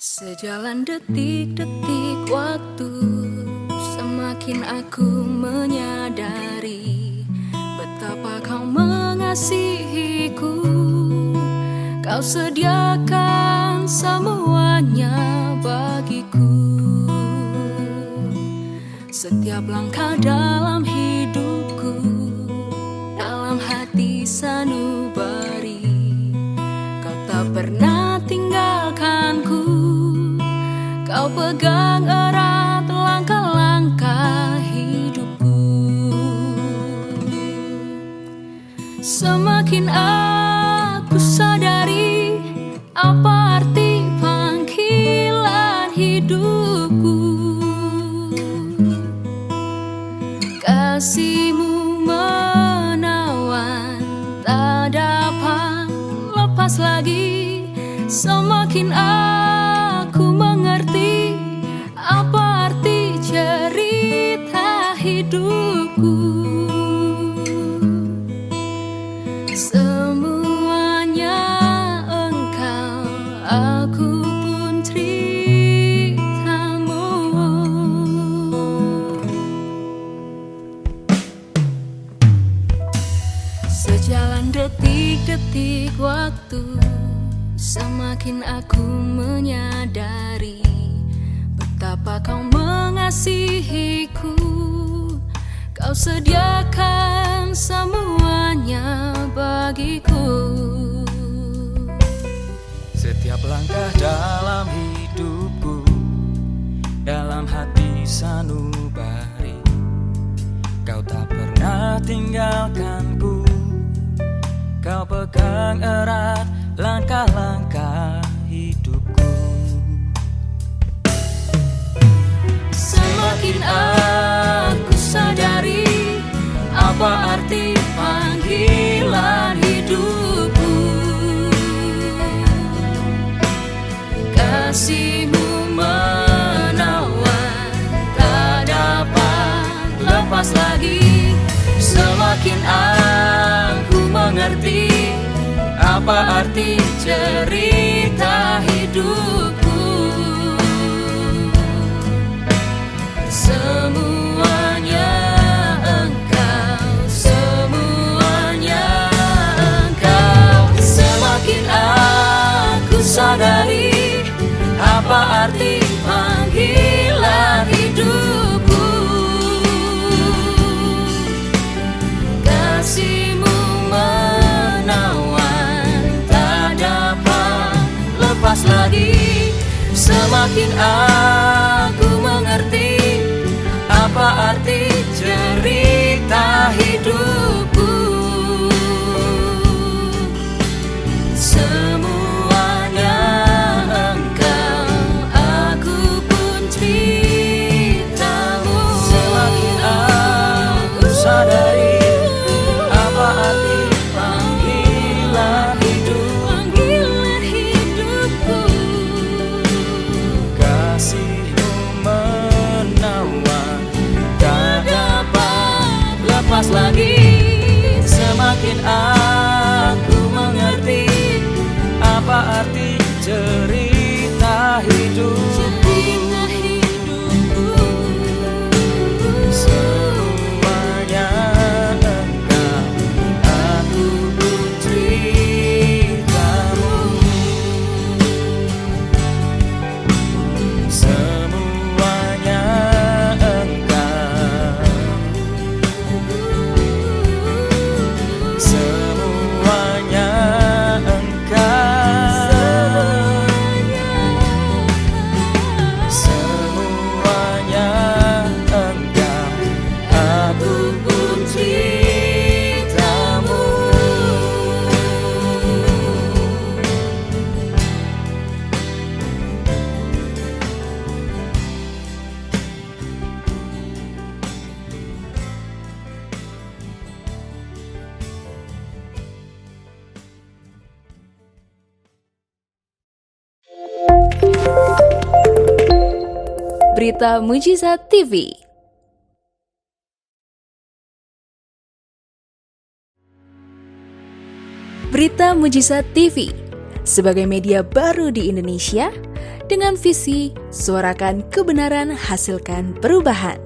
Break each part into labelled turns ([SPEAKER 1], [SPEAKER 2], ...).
[SPEAKER 1] Sejalan detik-detik waktu, semakin aku menyadari betapa kau mengasihiku. Kau sediakan semuanya bagiku. Setiap langkah dalam hidupku, dalam hati sanubari, kau tak pernah tinggalkanku. Kau pegang erat langkah-langkah hidupku. Semakin aku sadari apa arti panggilan hidupku. Kasihmu menawan, tak dapat lepas lagi. Semakin aku mengerti apa arti cerita hidupku. Semuanya engkau, aku pun ceritamu. Sejalan detik-detik waktu, semakin aku menyadari betapa kau mengasihiku. Kau sediakan semuanya bagiku.
[SPEAKER 2] Setiap langkah dalam hidupku, dalam hati sanubari, kau tak pernah tinggalkanku. Kau pegang erat langkah-langkah hidupku.
[SPEAKER 1] Semakin aku sadari apa arti panggilan hidupku. Kasihmu menawan, tak dapat lepas lagi. Semakin aku mengerti apa arti cerita hidupku. Semuanya engkau, semuanya engkau. Semakin aku sadari apa arti panggilan hidupku. Kasihmu menawan, tak dapat lepas lagi. Semakin aku mengerti apa arti cerita hidupku. Semuanya engkau, aku pun ceritamu. Semakin aku sadari apa arti panggilan hidupku.
[SPEAKER 2] Kasihmu menawan, tak dapat lepas lagi. Semakin aku mengerti apa arti cerita hidupku. Semuanya engkau, aku pun ceritamu. Semuanya engkau, semuanya engkau, semuanya engkau, aku pun ceritamu.
[SPEAKER 1] Berita Mujizat TV. Berita Mujizat TV, sebagai media baru di Indonesia dengan visi suarakan kebenaran, hasilkan perubahan,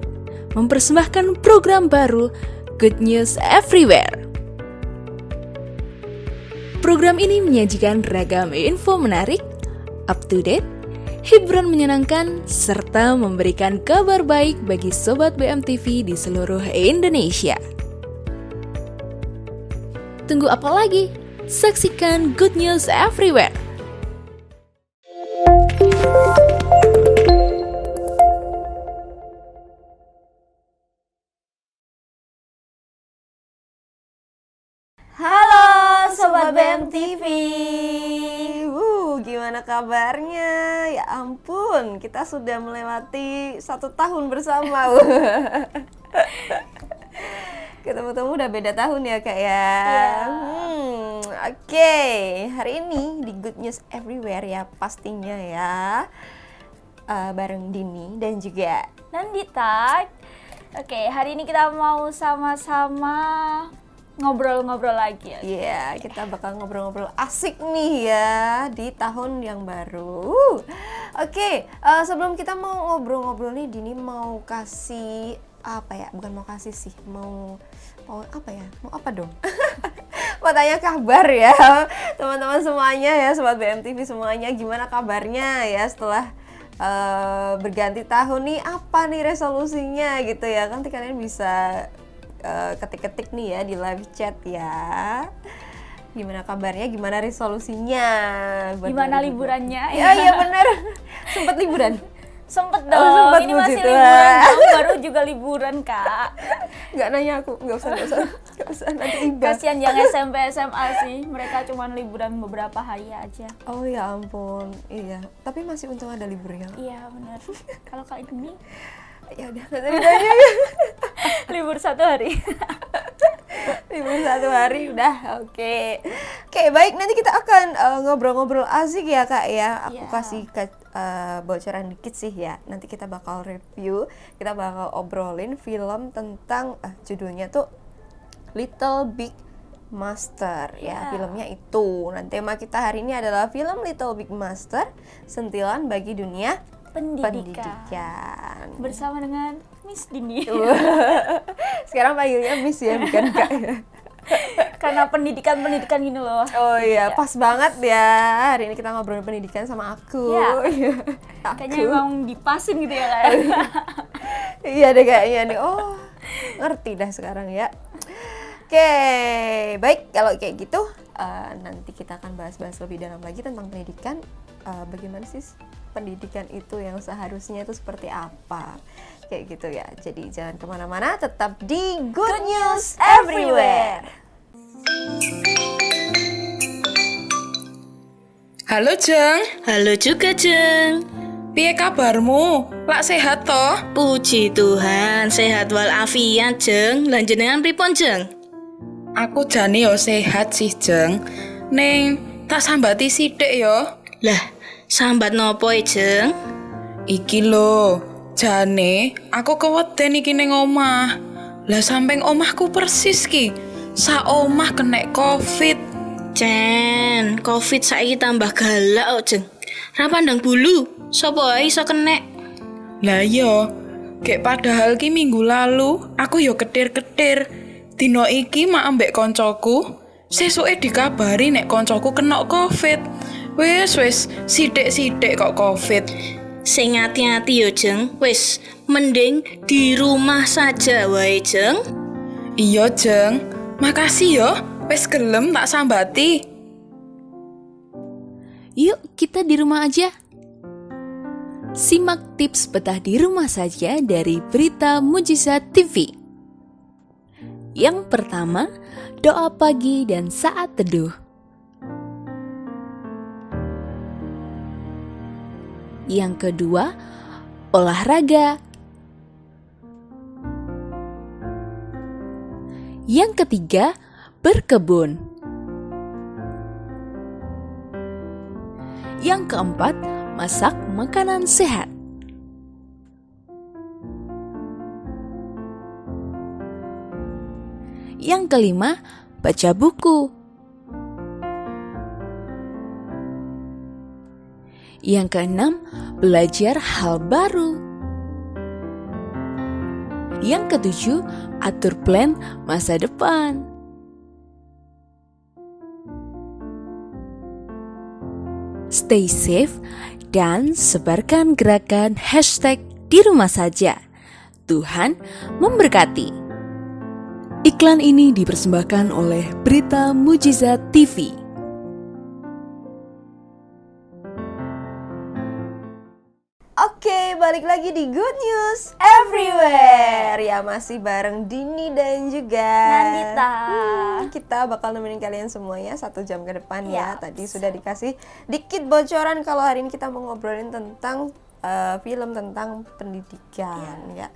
[SPEAKER 1] mempersembahkan program baru Good News Everywhere. Program ini menyajikan ragam info menarik, up to date, hiburan menyenangkan, serta memberikan kabar baik bagi Sobat BMTV di seluruh Indonesia. Tunggu apa lagi? Saksikan Good News Everywhere.
[SPEAKER 3] Halo Sobat BMTV, gimana kabarnya? Ya ampun, kita sudah melewati 1 tahun bersama. Ketemu-temu udah beda tahun ya Kak ya. Oke, hari ini di Good News Everywhere ya pastinya ya, bareng Dini dan juga
[SPEAKER 4] Nandita. Oke, hari ini kita mau sama-sama ngobrol-ngobrol lagi ya.
[SPEAKER 3] Iya, kita bakal ngobrol-ngobrol asik nih ya di tahun yang baru. Oke, sebelum kita mau ngobrol-ngobrol nih, Dini mau kasih apa ya? Bukan mau kasih sih, mau apa ya? Mau apa dong? Mau tanya kabar ya teman-teman semuanya ya, Sobat BMTV semuanya, gimana kabarnya ya setelah berganti tahun nih, apa nih resolusinya gitu ya. Nanti kalian bisa ketik-ketik nih ya di live chat ya. Gimana kabarnya, gimana resolusinya,
[SPEAKER 4] Gimana liburannya?
[SPEAKER 3] Iya bener. Sempet liburan?
[SPEAKER 4] Sempet dong,
[SPEAKER 3] sempet,
[SPEAKER 4] ini
[SPEAKER 3] puji
[SPEAKER 4] masih
[SPEAKER 3] Tuhan.
[SPEAKER 4] liburan, tahun baru juga liburan Kak.
[SPEAKER 3] Nggak nanya aku, nggak usah nanti iba.
[SPEAKER 4] Kasian yang SMP SMA sih, mereka cuma liburan beberapa hari aja.
[SPEAKER 3] Oh ya ampun, iya. Tapi masih untung ada liburnya.
[SPEAKER 4] Iya benar. Kalau Kak ini
[SPEAKER 3] Ya udah, nggak usah ditanya.
[SPEAKER 4] libur 1 hari.
[SPEAKER 3] Libur 1 hari udah, oke. Oke, baik, nanti kita akan ngobrol-ngobrol asik ya Kak ya. Aku
[SPEAKER 4] Iya.
[SPEAKER 3] kasih bocoran dikit sih ya. Nanti kita bakal review, kita bakal obrolin film tentang judulnya tuh Little Big Master ya, filmnya itu. Nah, tema kita hari ini adalah film Little Big Master, sentilan bagi dunia pendidikan.
[SPEAKER 4] Bersama dengan Miss Dini.
[SPEAKER 3] Sekarang panggilnya Miss ya, bukan Kak ya.
[SPEAKER 4] Karena pendidikan gini loh.
[SPEAKER 3] Oh iya, pas banget ya. Hari ini kita ngobrolin pendidikan sama aku.
[SPEAKER 4] Iya.
[SPEAKER 3] Aku.
[SPEAKER 4] Kayaknya emang dipasin gitu ya Kak.
[SPEAKER 3] Iya deh kayaknya nih. Oh, ngerti dah sekarang ya. Oke, baik, kalau kayak gitu nanti kita akan bahas-bahas lebih dalam lagi tentang pendidikan. Bagaimana sih pendidikan itu yang seharusnya itu seperti apa, kayak gitu ya. Jadi jangan kemana-mana, tetap di Good News Everywhere.
[SPEAKER 5] Halo Jeng,
[SPEAKER 6] Halo juga, Jeng.
[SPEAKER 5] piye kabarmu? Lak sehat toh?
[SPEAKER 6] Puji Tuhan, sehat walafiat, Jeng. Lan jenengan pripun, Jeng?
[SPEAKER 5] Aku jane yo sehat sih Jeng. Ning tak sambati sithik yo.
[SPEAKER 6] Lah, sambat nopo Jeng?
[SPEAKER 5] Iki lho, jane aku keweden iki ning omah. Lah samping omahku persis ki, sak omah kena Covid.
[SPEAKER 6] Cen, Covid saiki tambah galak kok, Jeng. Ra pandang bulu, sapa ae iso kenek.
[SPEAKER 5] Lah yo, gek padahal ki minggu lalu aku yo ketir-ketir. Dino iki mak ambek koncoku, sesuke dikabari nek koncoku kena Covid. Wis sithik-sithik kok Covid.
[SPEAKER 6] Sing hati-hati yo, Jeng. Wis, mending di rumah saja wae, Jeng.
[SPEAKER 5] Iya Jeng, makasih yo, wis gelem tak sambati.
[SPEAKER 1] Yuk kita di rumah aja. Simak tips betah di rumah saja dari Berita Mujizat TV. Yang pertama, doa pagi dan saat teduh. Yang kedua, olahraga. Yang ketiga, berkebun. Yang keempat, masak makanan sehat. Yang kelima, baca buku. Yang keenam, belajar hal baru. Yang ketujuh, atur plan masa depan. Stay safe dan sebarkan gerakan hashtag di rumah saja. Tuhan memberkati. Iklan ini dipersembahkan oleh Berita Mujizat TV.
[SPEAKER 3] Oke, balik lagi di Good News Everywhere. Ya, masih bareng Dini dan juga
[SPEAKER 4] Nandita.
[SPEAKER 3] Kita bakal nemenin kalian semuanya 1 jam ke depan ya.
[SPEAKER 4] Yaps.
[SPEAKER 3] Tadi sudah dikasih dikit bocoran kalau hari ini kita mau ngobrolin tentang film tentang pendidikan ya.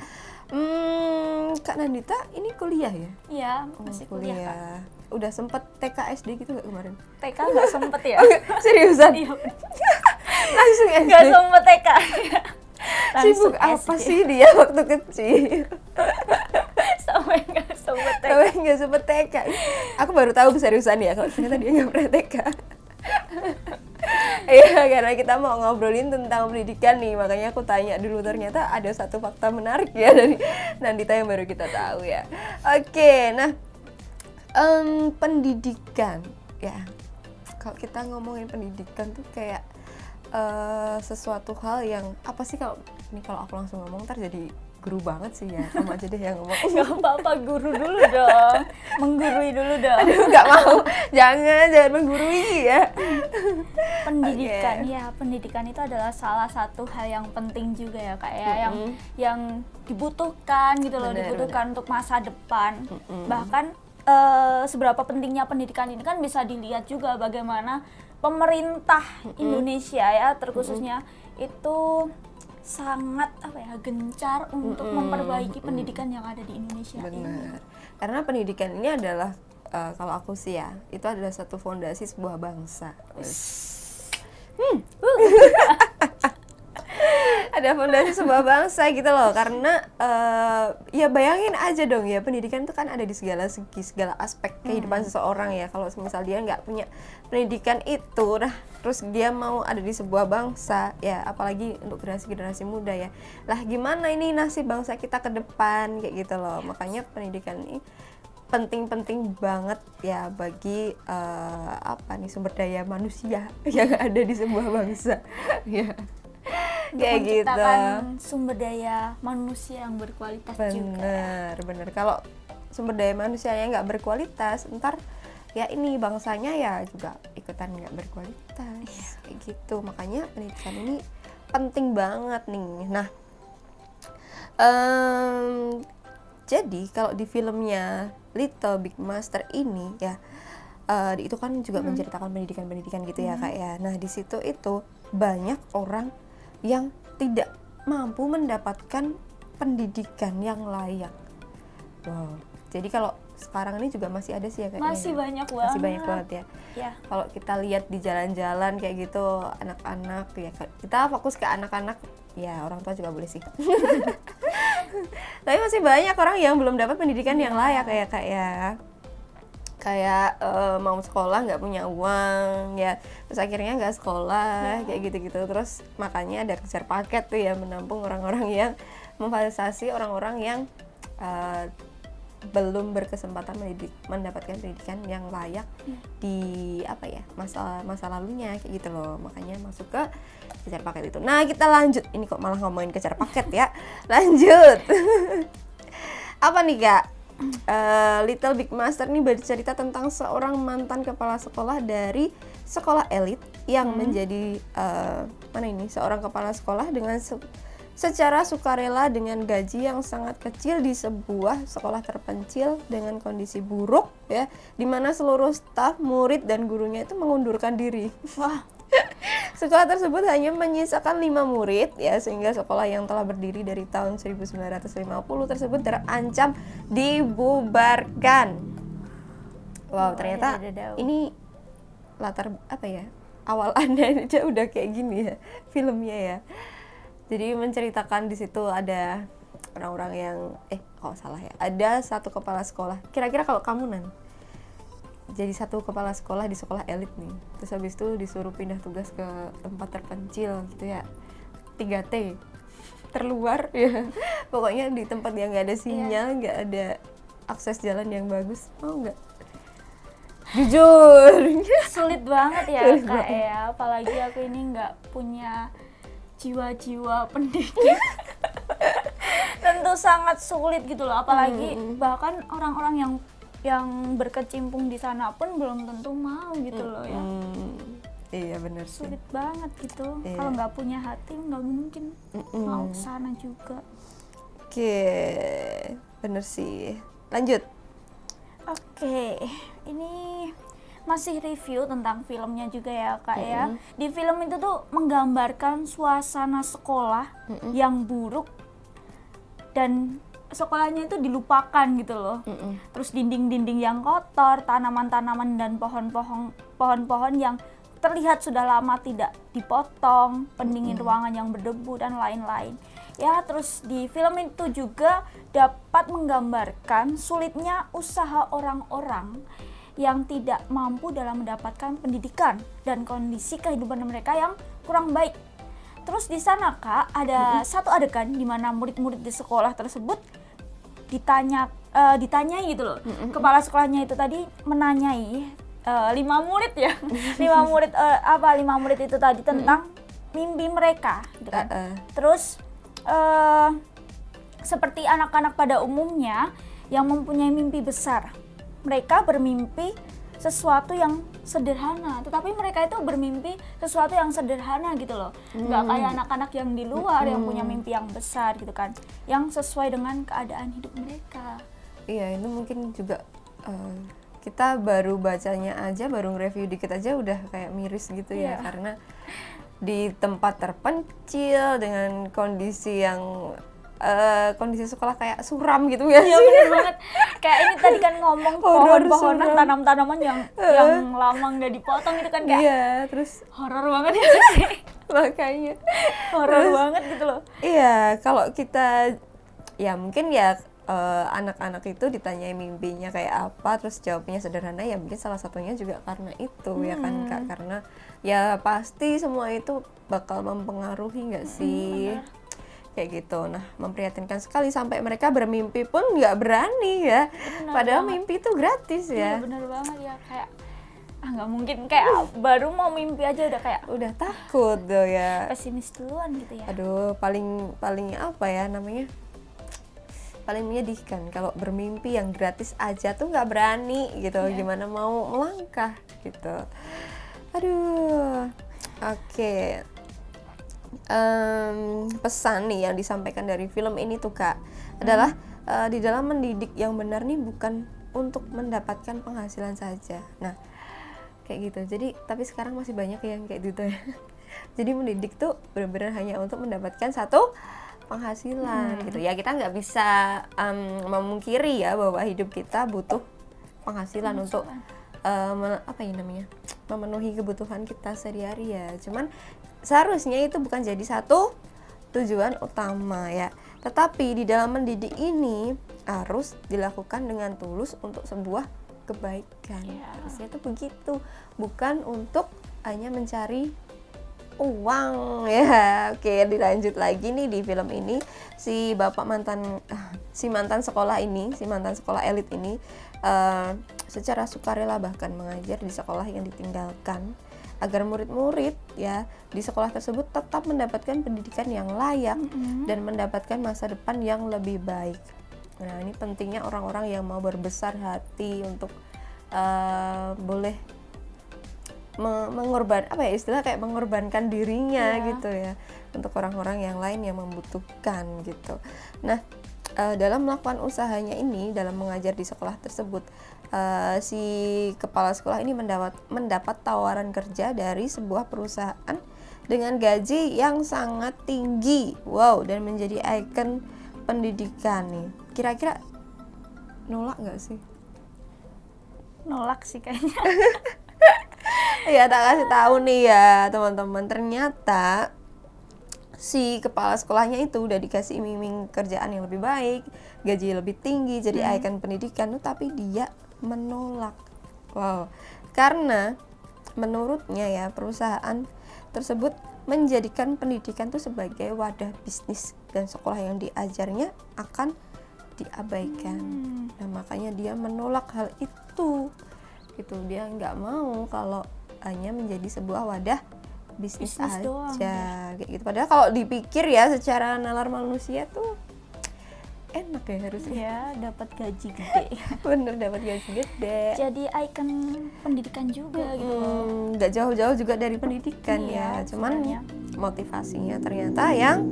[SPEAKER 3] Kak Nandita ini kuliah ya?
[SPEAKER 4] Iya, masih kuliah, Kak.
[SPEAKER 3] Udah sempet TK SD gitu gak kemarin?
[SPEAKER 4] TK nggak sempet ya?
[SPEAKER 3] Seriusan?
[SPEAKER 4] Iya,
[SPEAKER 3] Langsung SD?
[SPEAKER 4] nggak sempet TK.
[SPEAKER 3] Sibuk apa sih dia waktu kecil?
[SPEAKER 4] Sampai nggak sempet TK.
[SPEAKER 3] Sampai nggak sempet TK. Aku baru tahu seriusan ya kalau ternyata dia nggak pernah TK. Iya, karena kita mau ngobrolin tentang pendidikan nih, makanya aku tanya dulu. Ternyata ada satu fakta menarik ya dari Nandita yang baru kita tahu ya. Oke, nah pendidikan ya. Kalau kita ngomongin pendidikan tuh kayak sesuatu hal yang apa sih, kalau aku langsung ngomong ntar jadi guru banget sih ya. Kamu aja deh yang ngomong.
[SPEAKER 4] Gak apa-apa, guru dulu dong. Menggurui dulu dong.
[SPEAKER 3] Aduh, nggak mau. Jangan menggurui ya.
[SPEAKER 4] Pendidikan,
[SPEAKER 3] Oke.
[SPEAKER 4] ya pendidikan itu adalah salah satu hal yang penting juga ya Kak ya, yang dibutuhkan gitu loh,
[SPEAKER 3] Bener,
[SPEAKER 4] dibutuhkan untuk masa depan. Bahkan seberapa pentingnya pendidikan ini kan bisa dilihat juga bagaimana pemerintah Indonesia ya terkhususnya itu sangat gencar untuk memperbaiki pendidikan yang ada di Indonesia ini.
[SPEAKER 3] Benar. Karena pendidikan ini adalah kalau aku sih ya, itu adalah satu fondasi sebuah bangsa. Ada fondasi sebuah bangsa gitu loh, karena ya bayangin aja dong ya, pendidikan itu kan ada di segala segi, segala aspek kehidupan seseorang ya. Kalau misal dia nggak punya pendidikan itu, nah terus dia mau ada di sebuah bangsa ya, apalagi untuk generasi muda ya, lah gimana ini nasib bangsa kita ke depan kayak gitu loh. Makanya pendidikan ini penting banget ya bagi sumber daya manusia yang ada di sebuah bangsa ya.
[SPEAKER 4] Untuk
[SPEAKER 3] Kayak gitu.
[SPEAKER 4] menciptakan sumber daya manusia yang berkualitas juga.
[SPEAKER 3] Bener. Kalau sumber daya manusianya nggak berkualitas, ntar ya ini bangsanya ya juga ikutan nggak berkualitas. Kayak gitu. Makanya pendidikan ini penting banget nih. Nah, jadi kalau di filmnya Little Big Monster ini ya, itu kan juga menceritakan pendidikan gitu ya Kak ya. Nah, di situ itu banyak orang yang tidak mampu mendapatkan pendidikan yang layak. Wow. Jadi kalau sekarang ini juga masih ada sih ya Kak.
[SPEAKER 4] Masih banyak banget.
[SPEAKER 3] Masih banyak banget ya.
[SPEAKER 4] Ya.
[SPEAKER 3] Kalau kita lihat di jalan-jalan kayak gitu, anak-anak ya, kita fokus ke anak-anak ya, orang tua juga boleh sih. Tapi masih banyak orang yang belum dapat pendidikan yang layak ya Kak ya. Kayak mau sekolah nggak punya uang ya, terus akhirnya nggak sekolah kayak gitu-gitu. Terus makanya ada kejar paket tuh ya, menampung orang-orang yang memfasilitasi orang-orang yang belum berkesempatan mendapatkan pendidikan yang layak di masa lalunya kayak gitu loh. Makanya masuk ke kejar paket itu. Nah, kita lanjut. Ini kok malah ngomongin kejar paket ya. Lanjut. Apa nih Kak? Little Big Monster ini bercerita tentang seorang mantan kepala sekolah dari sekolah elit yang menjadi seorang kepala sekolah dengan secara sukarela dengan gaji yang sangat kecil di sebuah sekolah terpencil dengan kondisi buruk ya, di mana seluruh staf, murid dan gurunya itu mengundurkan diri. Wah. Sekolah tersebut hanya menyisakan 5 murid ya, sehingga sekolah yang telah berdiri dari tahun 1950 tersebut terancam dibubarkan. Wow, ternyata ini latar awalannya aja udah kayak gini ya filmnya ya. Jadi menceritakan di situ ada orang-orang yang salah ya. Ada satu kepala sekolah. Kira-kira kalau kamu jadi satu kepala sekolah di sekolah elit nih, terus habis itu disuruh pindah tugas ke tempat terpencil gitu ya, 3T terluar ya, pokoknya di tempat yang nggak ada sinyal, nggak ada akses jalan yang bagus, mau nggak? Jujur.
[SPEAKER 4] Sulit banget ya
[SPEAKER 3] Sulit
[SPEAKER 4] Kak
[SPEAKER 3] banget.
[SPEAKER 4] ya, apalagi aku ini nggak punya jiwa-jiwa pendidik. Tentu sangat sulit gitu loh, apalagi bahkan orang-orang yang berkecimpung di sana pun belum tentu mau gitu loh ya.
[SPEAKER 3] Iya benar sih.
[SPEAKER 4] Sulit banget gitu.
[SPEAKER 3] Iya.
[SPEAKER 4] Kalau nggak punya hati nggak mungkin mau ke sana juga.
[SPEAKER 3] Oke, bener sih. Lanjut.
[SPEAKER 4] Oke, ini masih review tentang filmnya juga ya Kak ya. Di film itu tuh menggambarkan suasana sekolah yang buruk dan sekolahnya itu dilupakan gitu loh. Terus dinding-dinding yang kotor, tanaman-tanaman dan pohon-pohon yang terlihat sudah lama tidak dipotong, pendingin ruangan yang berdebu dan lain-lain. Ya, terus di film itu juga dapat menggambarkan sulitnya usaha orang-orang yang tidak mampu dalam mendapatkan pendidikan dan kondisi kehidupan mereka yang kurang baik. Terus di sana Kak, ada satu adegan di mana murid-murid di sekolah tersebut ditanyai gitu loh. Kepala sekolahnya itu tadi menanyai 5 murid ya. 5 murid itu tadi tentang mimpi mereka gitu kan. Terus seperti anak-anak pada umumnya yang mempunyai mimpi besar. Mereka bermimpi sesuatu yang sederhana, tetapi mereka itu bermimpi sesuatu yang sederhana gitu loh. Nggak kayak anak-anak yang di luar yang punya mimpi yang besar gitu kan, yang sesuai dengan keadaan hidup mereka.
[SPEAKER 3] Iya, itu mungkin juga kita baru bacanya aja, baru nge-review dikit aja udah kayak miris gitu ya, karena di tempat terpencil dengan kondisi yang kondisi sekolah kayak suram gitu ya.
[SPEAKER 4] Iya bener banget. Kayak ini tadi kan ngomong
[SPEAKER 3] Horor
[SPEAKER 4] pohon-pohonan,
[SPEAKER 3] suram.
[SPEAKER 4] tanam-tanaman yang lama nggak dipotong gitu kan, kayak
[SPEAKER 3] Iya, terus
[SPEAKER 4] horor banget ya sih.
[SPEAKER 3] makanya
[SPEAKER 4] Horor banget gitu loh.
[SPEAKER 3] iya, kalau kita ya mungkin ya anak-anak itu ditanyai mimpinya kayak apa, terus jawabnya sederhana, ya mungkin salah satunya juga karena itu ya kan Kak, karena ya pasti semua itu bakal mempengaruhi nggak sih, kayak gitu. Nah, memprihatinkan sekali sampai mereka bermimpi pun nggak berani ya, padahal mimpi itu gratis
[SPEAKER 4] Iya
[SPEAKER 3] ya.
[SPEAKER 4] bener banget ya, kayak nggak mungkin, kayak baru mau mimpi aja udah kayak
[SPEAKER 3] Udah takut tuh ya.
[SPEAKER 4] pesimis duluan gitu ya.
[SPEAKER 3] Aduh, paling apa ya namanya? Paling menyedihkan kalau bermimpi yang gratis aja tuh nggak berani gitu, gimana mau melangkah gitu. Aduh, oke. Pesan nih yang disampaikan dari film ini tuh Kak adalah di dalam mendidik yang benar nih bukan untuk mendapatkan penghasilan saja. Nah, kayak gitu. Jadi tapi sekarang masih banyak yang kayak gitu ya. Jadi mendidik tuh benar-benar hanya untuk mendapatkan satu penghasilan gitu ya. Kita nggak bisa memungkiri ya bahwa hidup kita butuh penghasilan untuk apa ya namanya, memenuhi kebutuhan kita sehari-hari ya. Cuman seharusnya itu bukan jadi satu tujuan utama ya. Tetapi di dalam mendidik ini harus dilakukan dengan tulus untuk sebuah kebaikan. Harusnya itu begitu, bukan untuk hanya mencari uang ya. Oke, dilanjut lagi nih di film ini si mantan sekolah elit ini secara sukarela bahkan mengajar di sekolah yang ditinggalkan agar murid-murid ya di sekolah tersebut tetap mendapatkan pendidikan yang layak dan mendapatkan masa depan yang lebih baik. Nah, ini pentingnya orang-orang yang mau berbesar hati untuk boleh mengorbankan dirinya gitu ya untuk orang-orang yang lain yang membutuhkan gitu. Nah, dalam melakukan usahanya ini, dalam mengajar di sekolah tersebut, si kepala sekolah ini mendapat tawaran kerja dari sebuah perusahaan dengan gaji yang sangat tinggi, wow, dan menjadi ikon pendidikan nih. Kira-kira nolak nggak sih?
[SPEAKER 4] Nolak sih kayaknya.
[SPEAKER 3] Ya, tak kasih tahu nih ya teman-teman, ternyata si kepala sekolahnya itu udah dikasih iming-iming kerjaan yang lebih baik, gaji lebih tinggi, jadi ikon pendidikan tuh, tapi dia menolak. Wow, karena menurutnya ya perusahaan tersebut menjadikan pendidikan itu sebagai wadah bisnis dan sekolah yang diajarnya akan diabaikan. Nah makanya dia menolak hal itu, gitu. Dia nggak mau kalau hanya menjadi sebuah wadah bisnis aja,
[SPEAKER 4] doang,
[SPEAKER 3] kayak gitu. Padahal kalau dipikir ya secara nalar manusia tuh enak ya harusnya.
[SPEAKER 4] Ya, dapat gaji gede.
[SPEAKER 3] Bener, dapat gaji gede.
[SPEAKER 4] Jadi ikon pendidikan juga gitu loh.
[SPEAKER 3] Nggak jauh-jauh juga dari pendidikan
[SPEAKER 4] Iya,
[SPEAKER 3] ya, cuman
[SPEAKER 4] sebenarnya.
[SPEAKER 3] motivasinya ternyata yang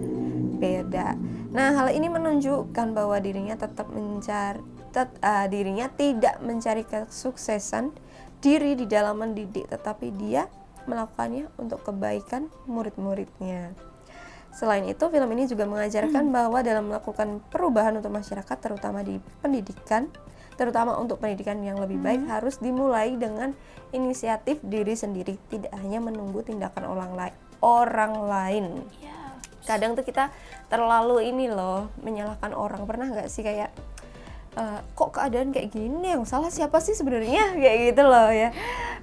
[SPEAKER 3] beda. Nah hal ini menunjukkan bahwa dirinya dirinya tidak mencari kesuksesan diri di dalam mendidik, tetapi dia melakukannya untuk kebaikan murid-muridnya. Selain itu, film ini juga mengajarkan bahwa dalam melakukan perubahan untuk masyarakat, terutama di pendidikan, terutama untuk pendidikan yang lebih baik, harus dimulai dengan inisiatif diri sendiri, tidak hanya menunggu tindakan orang lain. Kadang tuh kita terlalu ini loh, menyalahkan orang. Pernah nggak sih kayak kok keadaan kayak gini, yang salah siapa sih sebenarnya, kayak gitu loh ya.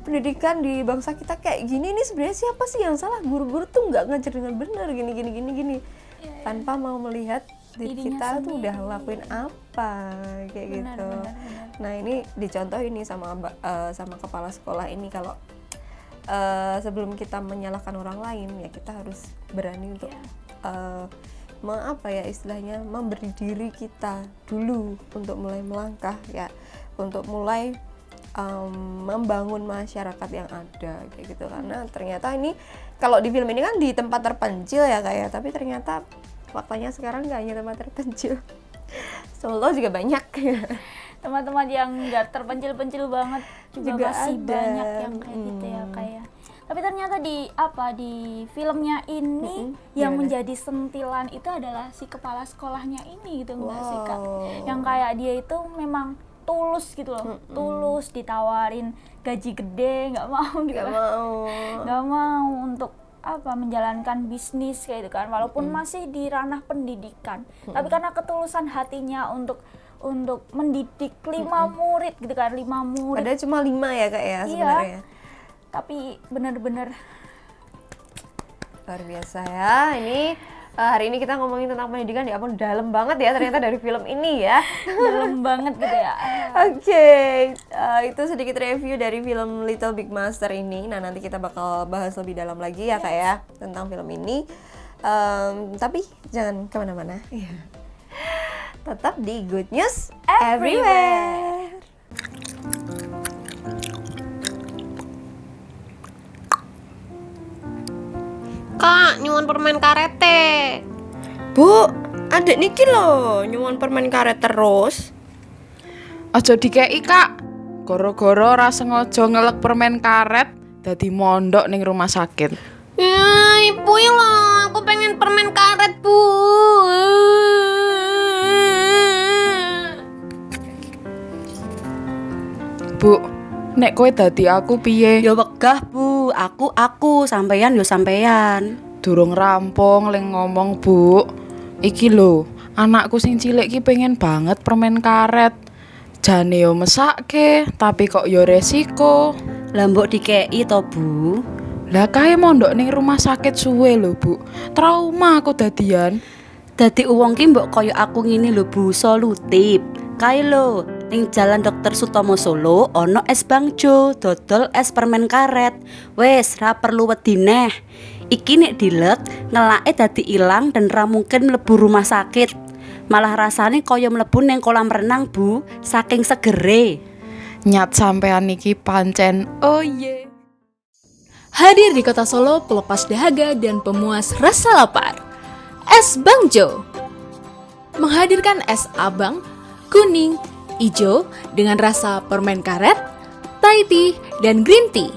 [SPEAKER 3] Pendidikan di bangsa kita kayak gini nih, sebenarnya siapa sih yang salah? Guru-guru tuh nggak ngajar dengan benar, gini tanpa mau melihat diri kita tuh udah ngelakuin apa, kayak gitu. Nah ini dicontoh ini sama kepala sekolah ini, kalau sebelum kita menyalahkan orang lain ya kita harus berani untuk istilahnya memberi diri kita dulu untuk mulai melangkah ya, untuk mulai membangun masyarakat yang ada, kayak gitu. Karena ternyata ini kalau di film ini kan di tempat terpencil ya kayak, tapi ternyata faktanya sekarang nggak hanya tempat terpencil, Solo juga banyak
[SPEAKER 4] Teman-teman yang nggak terpencil-pencil banget juga masih
[SPEAKER 3] ada.
[SPEAKER 4] banyak yang kayak gitu ya kayak. Tapi ternyata di filmnya ini yang menjadi sentilan itu adalah si kepala sekolahnya ini gitu, enggak sih Kak? Yang kayak dia itu memang tulus gitu loh, tulus ditawarin gaji gede nggak mau gitu, nggak mau untuk menjalankan bisnis kayak gitu kan, walaupun masih di ranah pendidikan, tapi karena ketulusan hatinya untuk mendidik 5 murid gitu kan, 5 murid.
[SPEAKER 3] Padahal cuma 5 ya Kak ya sebenarnya.
[SPEAKER 4] Tapi benar-benar
[SPEAKER 3] luar biasa ya. Ini hari ini kita ngomongin tentang pendidikan, ya ampun dalam banget ya ternyata dari film ini ya.
[SPEAKER 4] dalam banget gitu ya.
[SPEAKER 3] Oke, itu sedikit review dari film Little Big Monster ini. Nah nanti kita bakal bahas lebih dalam lagi ya Kak ya tentang film ini. Tapi jangan kemana-mana. Tetap di Good News Everywhere.
[SPEAKER 7] Kak, nyuwun permen karete.
[SPEAKER 3] Bu, adek niki lho nyuwun permen karet terus.
[SPEAKER 5] Aja dikei Kak, goro-goro ora sengaja ngelek permen karet dadi mondok ning rumah sakit.
[SPEAKER 7] Ya, ibu lah, aku pengen permen karet, Bu.
[SPEAKER 5] Bu, nek kowe dadi aku piye?
[SPEAKER 8] Ya wegah Bu, aku sampeyan yo sampeyan.
[SPEAKER 5] Durung rampung leng ngomong, Bu. Iki lho, anakku sing cilik ki pengen banget permen karet. Jane yo mesake, tapi kok yo resiko.
[SPEAKER 8] Lah mbok dikeki to, Bu.
[SPEAKER 5] Lah kae mondok ning rumah sakit suwe lho, Bu. Trauma aku dadian.
[SPEAKER 8] Dadi wong ki mbok kaya aku ngene lho, Bu, solutif. Kae lho, ning Jalan Dr. Sutomo Solo ana es Bangjo, dodol es permen karet. Wes, ra perlu wedi neh. Iki nek dilek, ngelake dadi ilang dan ra mungkin mlebu rumah sakit. Malah rasane kaya mlebu ning kolam renang, Bu, saking segere.
[SPEAKER 5] Nyat sampean iki pancen. Oh ye.
[SPEAKER 1] Hadir di kota Solo pelepas dahaga dan pemuas rasa lapar. Es Bangjo menghadirkan es abang, kuning, ijo dengan rasa permen karet, Thai tea, dan green tea.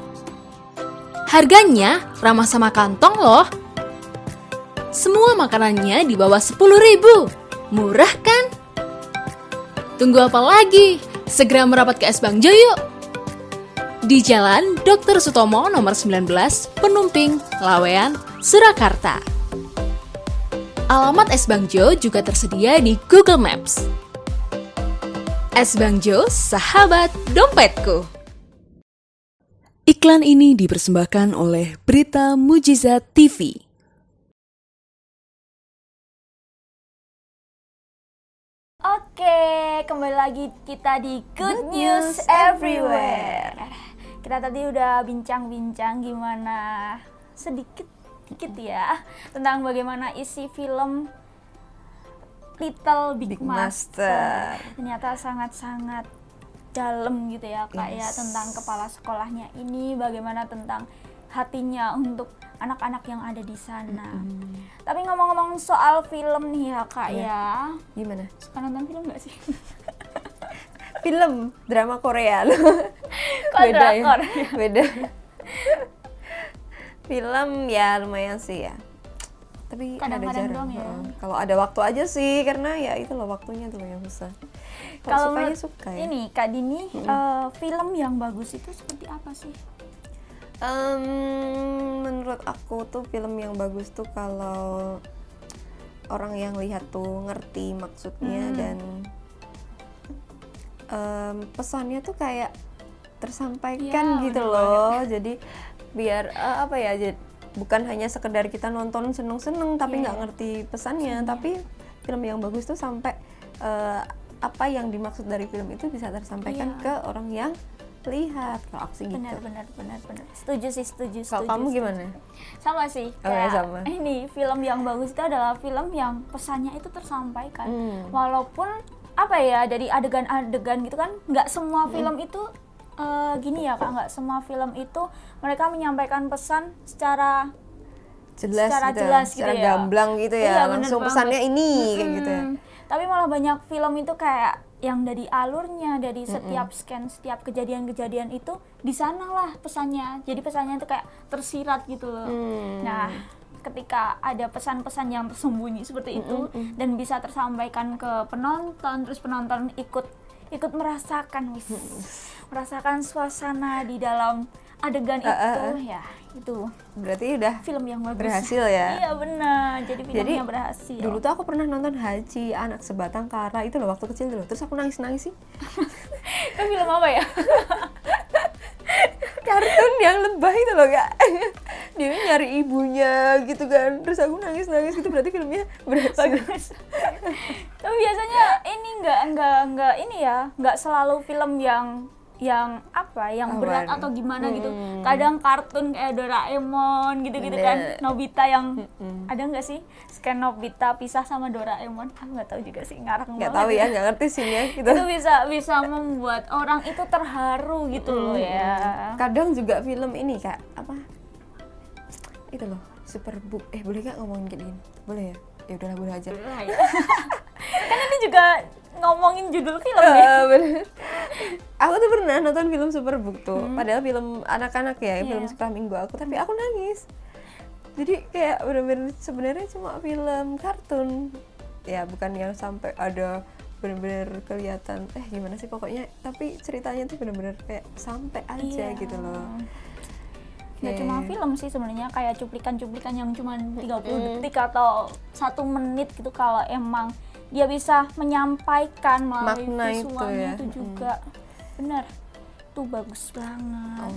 [SPEAKER 1] Harganya ramah sama kantong loh. Semua makanannya di bawah 10.000. Murah kan? Tunggu apa lagi? Segera merapat ke Es Bangjo yuk. Di Jalan Dr. Sutomo nomor 19, Penumping, Lawean, Surakarta. Alamat Es Bangjo juga tersedia di Google Maps. Es Bangjo, sahabat dompetku. Iklan ini dipersembahkan oleh Berita Mujizat TV.
[SPEAKER 4] Oke, kembali lagi kita di Good News Everywhere. Kita tadi udah bincang-bincang gimana sedikit ya tentang bagaimana isi film Little Big Master. Ternyata sangat-sangat dalam gitu ya Kak ya, tentang kepala sekolahnya ini, bagaimana tentang hatinya untuk anak-anak yang ada di sana. Tapi ngomong-ngomong soal film nih ya Kak ya,
[SPEAKER 3] Gimana?
[SPEAKER 4] suka nonton film nggak sih?
[SPEAKER 3] Film drama Korea loh.
[SPEAKER 4] Kok drakor?
[SPEAKER 3] Ya? Beda. Film ya lumayan sih ya. Tapi
[SPEAKER 4] Kadang-kadang
[SPEAKER 3] ada jarang.
[SPEAKER 4] doang ya.
[SPEAKER 3] Kalau ada waktu aja sih, karena ya itu loh waktunya tuh yang susah. Kalau sukanya
[SPEAKER 4] menurut
[SPEAKER 3] suka ya.
[SPEAKER 4] ini Kak Dini, film yang bagus itu seperti apa sih?
[SPEAKER 3] Menurut aku tuh film yang bagus tuh kalau orang yang lihat tuh ngerti maksudnya dan pesannya tuh kayak tersampaikan
[SPEAKER 4] Ya,
[SPEAKER 3] gitu
[SPEAKER 4] bener
[SPEAKER 3] loh. Jadi biar bukan hanya sekedar kita nonton seneng-seneng tapi nggak ngerti pesannya, tapi film yang bagus tuh sampai apa yang dimaksud dari film itu bisa tersampaikan ke orang yang lihat. Kalau aku sih gitu.
[SPEAKER 4] Benar. Setuju.
[SPEAKER 3] Kalau kamu gimana?
[SPEAKER 4] Sama sih.
[SPEAKER 3] Oh, ya,
[SPEAKER 4] Kayak
[SPEAKER 3] sama.
[SPEAKER 4] ini film yang bagus itu adalah film yang pesannya itu tersampaikan. Walaupun apa ya, dari adegan-adegan gitu kan, nggak semua film itu gini ya Kak, nggak semua film itu mereka menyampaikan pesan secara
[SPEAKER 3] jelas gitu
[SPEAKER 4] ya.
[SPEAKER 3] gamblang gitu ya,
[SPEAKER 4] Iya, bener
[SPEAKER 3] langsung
[SPEAKER 4] banget.
[SPEAKER 3] pesannya ini kayak gitu ya.
[SPEAKER 4] Tapi malah banyak film itu kayak yang dari alurnya, dari setiap scan, setiap kejadian-kejadian itu di sanalah pesannya. Jadi pesannya itu kayak tersirat gitu loh. Nah, ketika ada pesan-pesan yang tersembunyi seperti itu dan bisa tersampaikan ke penonton, terus penonton ikut merasakan merasakan suasana di dalam adegan itu, ya itu
[SPEAKER 3] Berarti udah
[SPEAKER 4] film yang bagus.
[SPEAKER 3] berhasil ya.
[SPEAKER 4] Iya benar, jadi filmnya berhasil.
[SPEAKER 3] Dulu tuh aku pernah nonton Haji Anak Sebatang Kara itu loh, waktu kecil tuh loh. Terus aku nangis sih.
[SPEAKER 4] Itu film apa ya?
[SPEAKER 3] Kartun yang lebah itu loh Kak. Dia nyari ibunya gitu kan. Terus aku nangis gitu, berarti filmnya berhasil.
[SPEAKER 4] Bagus. Tapi biasanya ini enggak ini ya, enggak selalu film yang berat atau gimana gitu. Kadang kartun kayak Doraemon gitu-gitu kan, Nobita yang ada nggak sih scan Nobita pisah sama Doraemon? Aku nggak tahu juga sih, ngarang
[SPEAKER 3] Nggak
[SPEAKER 4] banget
[SPEAKER 3] tahu ya, nggak ngerti scene-nya gitu.
[SPEAKER 4] itu bisa membuat orang itu terharu gitu loh ya.
[SPEAKER 3] Kadang juga film ini Kak, apa itu loh, Superbook. Boleh nggak ngomongin kayak gini? Boleh ya? Ya udahlah, boleh aja.
[SPEAKER 4] Kan ini juga ngomongin judul film ya.
[SPEAKER 3] Bener. Aku tuh pernah nonton film Superbook tuh, padahal film anak-anak ya, film sekolah minggu aku, tapi aku nangis. Jadi kayak bener-bener sebenarnya cuma film kartun, ya bukan yang sampai ada bener-bener kelihatan gimana sih pokoknya, tapi ceritanya tuh bener-bener kayak sampai aja gitu loh.
[SPEAKER 4] Nggak cuma film sih sebenarnya, kayak cuplikan-cuplikan yang cuma 30 detik atau 1 menit gitu, kalau emang dia bisa menyampaikan melalui
[SPEAKER 3] Makna itu
[SPEAKER 4] visualnya
[SPEAKER 3] ya.
[SPEAKER 4] itu juga benar, tuh bagus banget.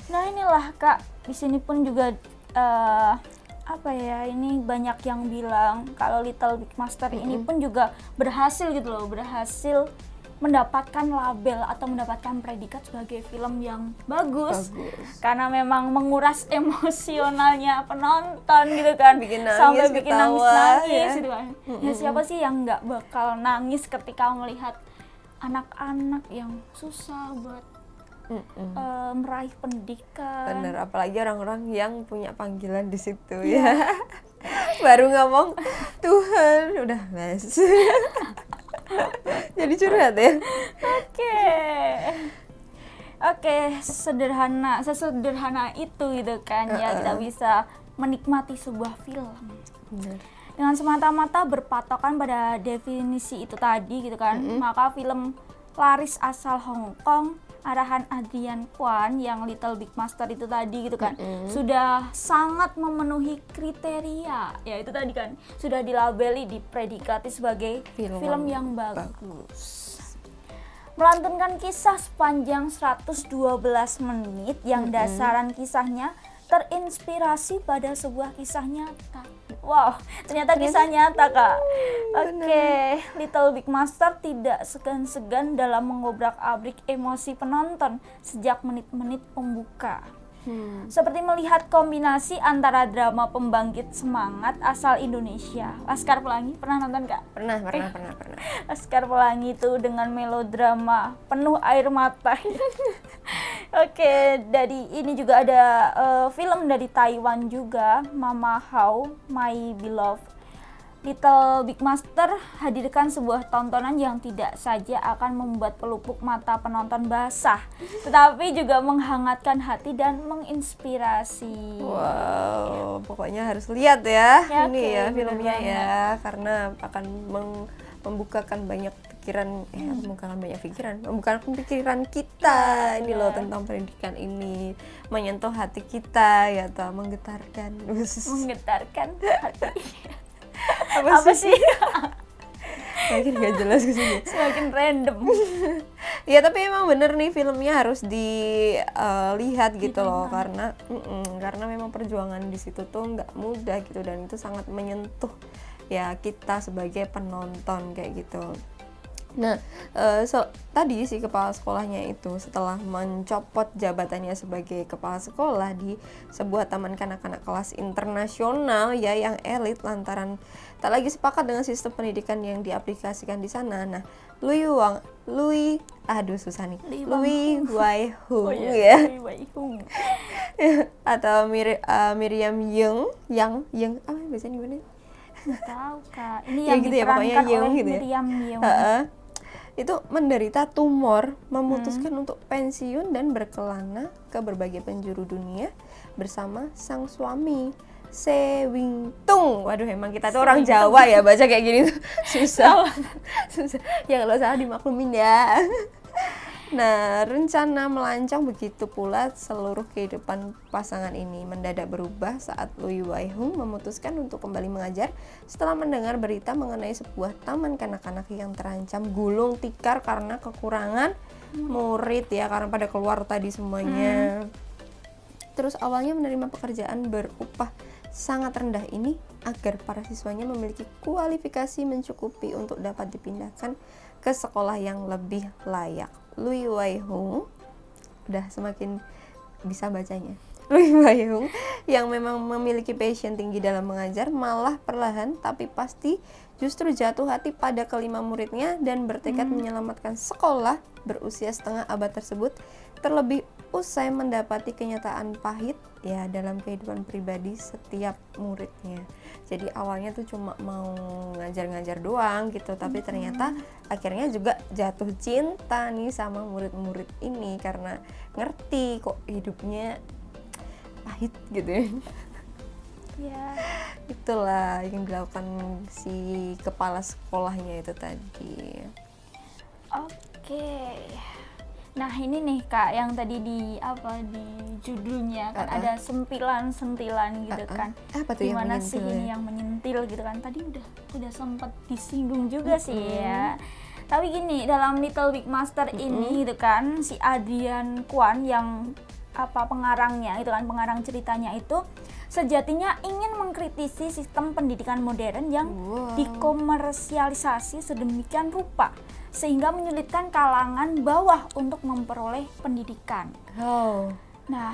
[SPEAKER 4] Nah inilah Kak, di sini pun juga ini banyak yang bilang kalau Little Big Master ini pun juga berhasil gitu loh, berhasil mendapatkan label atau mendapatkan predikat sebagai film yang bagus. Karena memang menguras emosionalnya penonton gitu kan, sampai bikin nangis
[SPEAKER 3] ya.
[SPEAKER 4] gitu kan. Ya siapa sih yang nggak bakal nangis ketika melihat anak-anak yang susah buat meraih pendidikan.
[SPEAKER 3] Bener, apalagi orang-orang yang punya panggilan di situ ya. Baru ngomong Tuhan udah mes. Jadi curhat ya. Oke, sesederhana itu gitu kan ya, kita bisa menikmati sebuah film. Bener.
[SPEAKER 4] Dengan semata-mata berpatokan pada definisi itu tadi gitu kan, maka film laris asal Hong Kong arahan Adrian Kwan yang Little Big Master itu tadi gitu kan, sudah sangat memenuhi kriteria, ya itu tadi kan, sudah dilabeli, dipredikati sebagai film yang bagus. melantunkan kisah sepanjang 112 menit yang dasaran kisahnya terinspirasi pada sebuah kisah nyata. Wow, ternyata kisah nyata, Kak. Oke, Little Big Monster tidak segan-segan dalam mengobrak-abrik emosi penonton sejak menit-menit pembuka. Seperti melihat kombinasi antara drama pembangkit semangat asal Indonesia, Laskar Pelangi, pernah nonton Kak?
[SPEAKER 3] Pernah.
[SPEAKER 4] Laskar Pelangi itu dengan melodrama penuh air mata. Oke, dari ini juga ada film dari Taiwan juga, Mama How, My Beloved. Little Big Monster hadirkan sebuah tontonan yang tidak saja akan membuat pelupuk mata penonton basah, tetapi juga menghangatkan hati dan menginspirasi.
[SPEAKER 3] Wow, pokoknya harus lihat ya,
[SPEAKER 4] Ya,
[SPEAKER 3] ini
[SPEAKER 4] oke,
[SPEAKER 3] ya
[SPEAKER 4] bener
[SPEAKER 3] filmnya
[SPEAKER 4] banget.
[SPEAKER 3] ya, karena akan membukakan banyak pikiran, membukakan pikiran kita ini loh tentang pendidikan ini, menyentuh hati kita ya, toh menggetarkan.
[SPEAKER 4] Menggetarkan hati.
[SPEAKER 3] Apa
[SPEAKER 4] Apa sih?
[SPEAKER 3] Makin gak jelas kesini.
[SPEAKER 4] Semakin random.
[SPEAKER 3] Ya tapi emang bener nih filmnya harus dilihat gitu loh, karena memang perjuangan di situ tuh nggak mudah gitu, dan itu sangat menyentuh ya kita sebagai penonton kayak gitu. Nah, tadi si kepala sekolahnya itu setelah mencopot jabatannya sebagai kepala sekolah di sebuah taman kanak-kanak kelas internasional ya yang elit lantaran tak lagi sepakat dengan sistem pendidikan yang diaplikasikan di sana. Nah, Louis Wai-hung ya, atau Miriam Yang apa biasanya gimana?
[SPEAKER 4] Nggak tahu Kak. Ini
[SPEAKER 3] Ya
[SPEAKER 4] yang
[SPEAKER 3] gitu ya, pokoknya
[SPEAKER 4] diperankan
[SPEAKER 3] Yeung
[SPEAKER 4] oleh
[SPEAKER 3] gitu ya.
[SPEAKER 4] Miriam Yeung.
[SPEAKER 3] Itu menderita tumor, memutuskan untuk pensiun dan berkelana ke berbagai penjuru dunia bersama sang suami Sewing Tung. Waduh, emang kita tuh orang Jawa ya, baca kayak gini tuh susah. Ya kalau salah dimaklumin ya. Nah, rencana melancong begitu pula seluruh kehidupan pasangan ini mendadak berubah saat Louis Wai-hung memutuskan untuk kembali mengajar setelah mendengar berita mengenai sebuah taman kanak-kanak yang terancam gulung tikar karena kekurangan murid ya, karena pada keluar tadi semuanya. Terus awalnya menerima pekerjaan berupah sangat rendah ini agar para siswanya memiliki kualifikasi mencukupi untuk dapat dipindahkan ke sekolah yang lebih layak. Louis Wai-hung udah semakin bisa bacanya. Louis Wai-hung yang memang memiliki passion tinggi dalam mengajar malah perlahan tapi pasti justru jatuh hati pada kelima muridnya dan bertekad menyelamatkan sekolah berusia setengah abad tersebut, terlebih usai mendapati kenyataan pahit ya dalam kehidupan pribadi setiap muridnya. Jadi awalnya tuh cuma mau ngajar-ngajar doang gitu, tapi ternyata akhirnya juga jatuh cinta nih sama murid-murid ini karena ngerti kok hidupnya pahit gitu ya.
[SPEAKER 4] Ya.
[SPEAKER 3] Itulah yang dilakukan si kepala sekolahnya itu tadi.
[SPEAKER 4] Oke. Nah, ini nih Kak yang tadi di judulnya kan ada sentilan-sentilan gitu kan.
[SPEAKER 3] Apa tuh yang
[SPEAKER 4] Gimana sih
[SPEAKER 3] menyentil
[SPEAKER 4] ini
[SPEAKER 3] ya?
[SPEAKER 4] yang menyentil gitu kan. Tadi udah sempat disinggung juga sih ya. Tapi gini, dalam Little Big Monster ini gitu kan, si Adrian Kwan yang pengarangnya itu kan, pengarang ceritanya itu sejatinya ingin mengkritisi sistem pendidikan modern yang dikomersialisasi sedemikian rupa sehingga menyulitkan kalangan bawah untuk memperoleh pendidikan. Nah,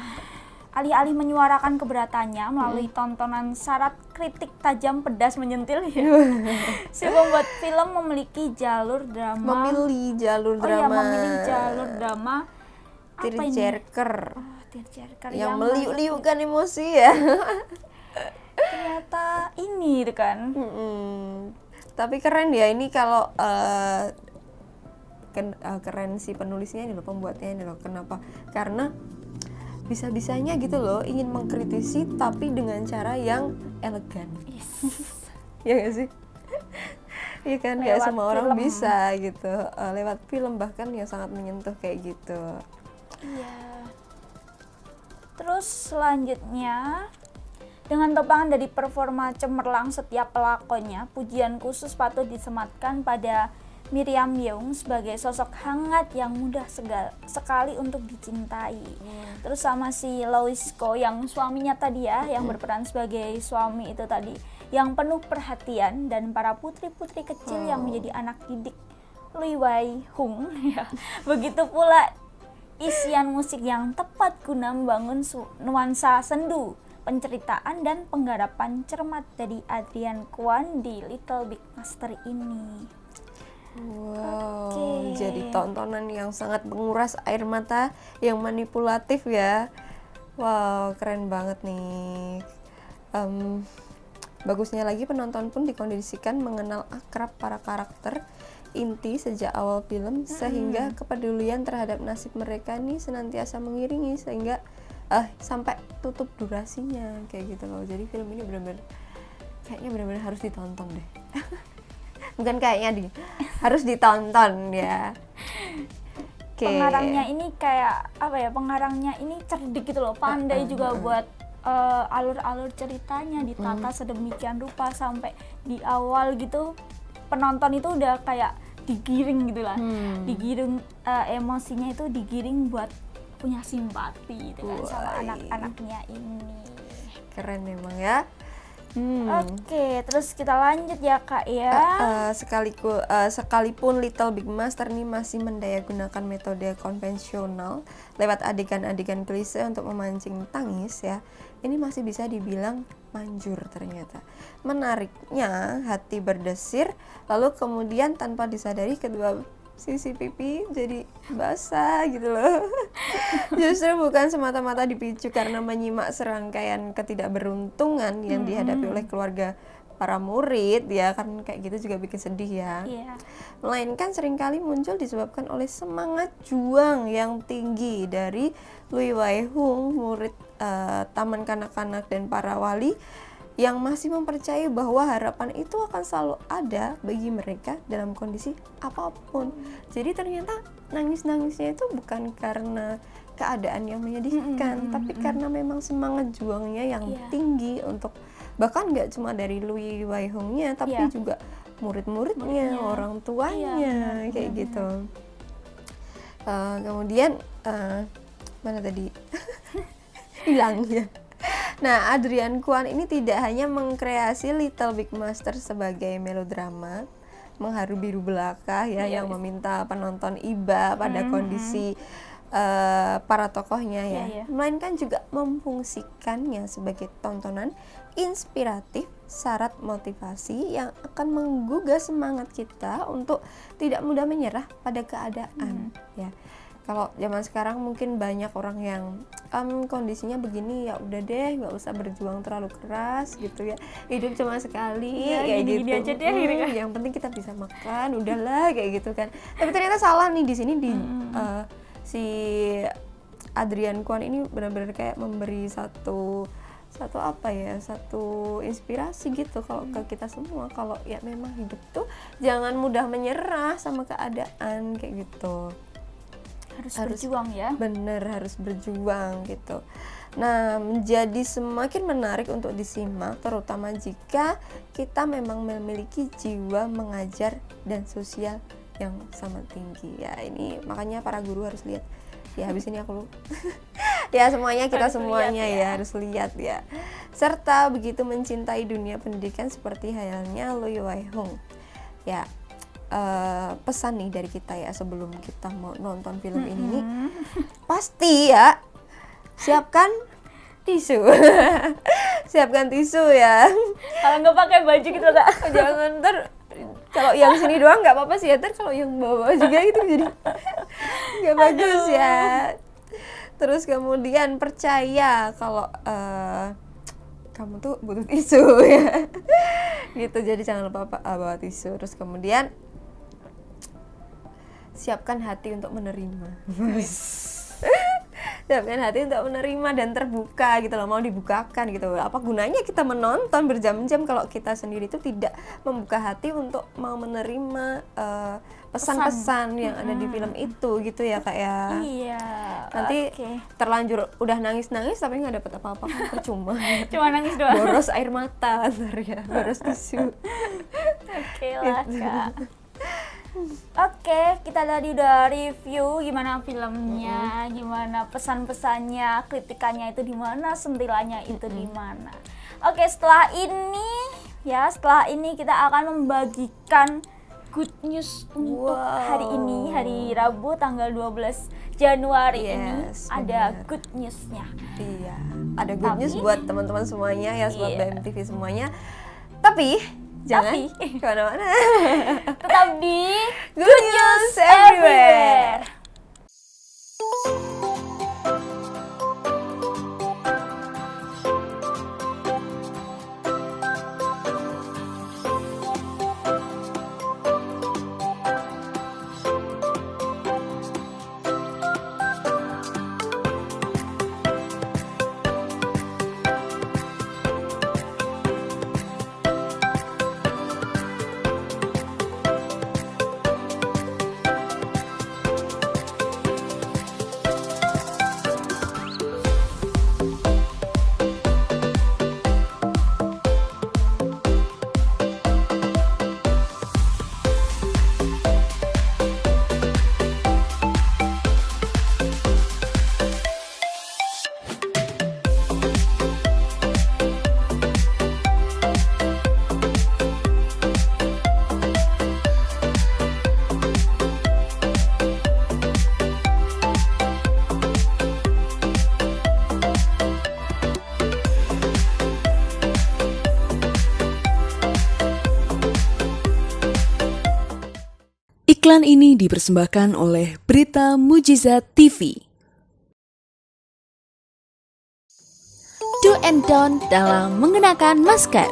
[SPEAKER 4] alih-alih menyuarakan keberatannya melalui tontonan syarat kritik tajam, pedas, menyentil ya. Si pembuat film memiliki jalur drama.
[SPEAKER 3] Memilih jalur drama
[SPEAKER 4] Apa ini?
[SPEAKER 3] tearjerker
[SPEAKER 4] Tearjerker
[SPEAKER 3] yang meliuk-liukkan emosi ya.
[SPEAKER 4] Ternyata ini gitu kan.
[SPEAKER 3] Tapi keren ya ini kalau keren si penulisnya ini loh, pembuatnya ini loh. Kenapa? Karena bisa-bisanya gitu loh ingin mengkritisi tapi dengan cara yang elegan. Ya gak sih? Iya kan, gak
[SPEAKER 4] Lewat
[SPEAKER 3] semua orang
[SPEAKER 4] film.
[SPEAKER 3] bisa gitu lewat film bahkan yang sangat menyentuh kayak gitu.
[SPEAKER 4] Iya. Terus selanjutnya, dengan topangan dari performa cemerlang setiap pelakonnya, pujian khusus patut disematkan pada Miriam Yeung sebagai sosok hangat yang mudah sekali untuk dicintai. Terus sama si Lois Ko yang suaminya tadi ya, yang berperan sebagai suami itu tadi, yang penuh perhatian, dan para putri-putri kecil yang menjadi anak didik Lee Wai Hung ya. Begitu pula isian musik yang tepat guna membangun nuansa sendu, penceritaan dan penggarapan cermat dari Adrian Kwon di Little Big Master ini.
[SPEAKER 3] Wow,
[SPEAKER 4] Oke.
[SPEAKER 3] jadi tontonan yang sangat menguras air mata, yang manipulatif ya. Wow, keren banget nih. Bagusnya lagi penonton pun dikondisikan mengenal akrab para karakter inti sejak awal film, sehingga kepedulian terhadap nasib mereka nih senantiasa mengiringi sehingga sampai tutup durasinya kayak gitu loh. Jadi film ini kayaknya benar-benar harus ditonton deh. Bukan kayaknya harus ditonton ya. Oke.
[SPEAKER 4] Pengarangnya ini kayak apa ya? Pengarangnya ini cerdik gitu loh, pandai juga buat alur-alur ceritanya ditata sedemikian rupa sampai di awal gitu penonton itu udah kayak digiring gitu lah, digiring emosinya itu digiring buat punya simpati gitu kan sama anak-anaknya ini.
[SPEAKER 3] Keren memang ya.
[SPEAKER 4] Oke, terus kita lanjut ya Kak ya.
[SPEAKER 3] Sekalipun Little Big Master ini masih mendayagunakan metode konvensional lewat adegan-adegan klise untuk memancing tangis ya, ini masih bisa dibilang manjur ternyata. Menariknya, hati berdesir, lalu kemudian tanpa disadari kedua sisi pipi jadi basah gitu loh. Justru bukan semata-mata dipicu karena menyimak serangkaian ketidakberuntungan yang dihadapi oleh keluarga para murid ya, kan kayak gitu juga bikin sedih ya. Melainkan seringkali muncul disebabkan oleh semangat juang yang tinggi dari Lee Wai Hung, murid taman kanak-kanak dan para wali yang masih mempercayai bahwa harapan itu akan selalu ada bagi mereka dalam kondisi apapun. Jadi ternyata nangis-nangisnya itu bukan karena keadaan yang menyedihkan, tapi karena memang semangat juangnya yang tinggi untuk, bahkan nggak cuma dari Lee Wai Hung-nya, tapi juga murid-muridnya, orang tuanya, kayak gitu. Kemudian mana tadi? Hilang ya. Nah, Adrian Kwon ini tidak hanya mengkreasi Little Big Master sebagai melodrama mengharu biru belaka ya, yang meminta penonton iba pada kondisi para tokohnya ya, melainkan juga memfungsikannya sebagai tontonan inspiratif syarat motivasi yang akan menggugah semangat kita untuk tidak mudah menyerah pada keadaan ya. Kalau zaman sekarang mungkin banyak orang yang kondisinya begini, ya udah deh, nggak usah berjuang terlalu keras gitu ya, hidup cuma sekali kayak
[SPEAKER 4] gini-gini
[SPEAKER 3] gitu
[SPEAKER 4] aja deh,
[SPEAKER 3] yang penting kita bisa makan, udahlah kayak gitu kan. Tapi ternyata salah nih di sini si Adrian Kwon ini benar-benar kayak memberi satu inspirasi gitu kalau ke kita semua, kalau ya memang hidup tuh jangan mudah menyerah sama keadaan kayak gitu.
[SPEAKER 4] Harus berjuang ya.
[SPEAKER 3] Bener, harus berjuang gitu. Nah, menjadi semakin menarik untuk disimak, terutama jika kita memang memiliki jiwa mengajar dan sosial yang sangat tinggi ya. Ini makanya para guru harus lihat ya, habis ini aku ya semuanya kita semuanya ya harus lihat ya. Serta begitu mencintai dunia pendidikan seperti halnya Lee Wai Hung ya. Pesan nih dari kita ya sebelum kita mau nonton film ini nih, pasti ya siapkan tisu. Siapkan tisu ya.
[SPEAKER 4] Kalau nggak pakai baju gitu Kak.
[SPEAKER 3] Jangan kalau yang sini doang nggak apa-apa sih ya, kalau yang bawah juga itu jadi nggak bagus ya. Terus kemudian percaya kalau kamu tuh butuh tisu ya. Gitu, jadi jangan lupa bawa tisu. Terus kemudian siapkan hati untuk menerima. Siapkan hati untuk menerima dan terbuka gitu loh, mau dibukakan gitu. Apa gunanya kita menonton berjam-jam kalau kita sendiri itu tidak membuka hati untuk mau menerima pesan-pesan yang ada di film itu gitu ya Kak ya.
[SPEAKER 4] Iya.
[SPEAKER 3] Nanti terlanjur udah nangis-nangis tapi nggak dapet apa-apa kan percuma.
[SPEAKER 4] Cuma nangis doang.
[SPEAKER 3] Boros air mata ntar ya, boros tisu.
[SPEAKER 4] Oke lah Kak. Oke, kita tadi udah review gimana filmnya, gimana pesan-pesannya, kritikannya itu di mana, sentilannya itu di mana. Oke, setelah ini kita akan membagikan good news untuk hari ini, hari Rabu tanggal 12 Januari ini ada good newsnya.
[SPEAKER 3] Iya, ada good news buat teman-teman semuanya ya, buat BMTV semuanya. Tapi jangan kemana-mana.
[SPEAKER 4] Tetap di
[SPEAKER 3] Good News Everywhere.
[SPEAKER 1] Iklan ini dipersembahkan oleh Berita Mujizat TV. Do and don't dalam mengenakan masker.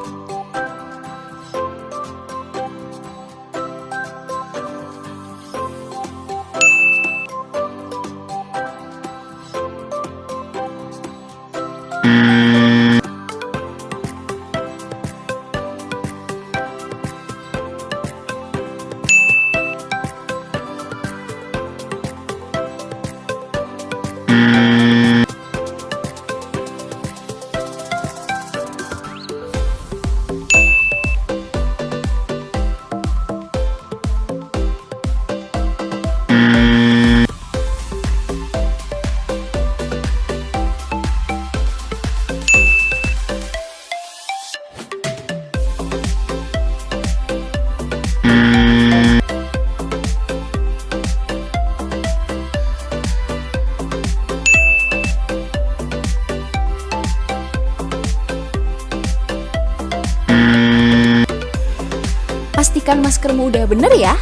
[SPEAKER 1] Pastikan maskermu udah bener ya,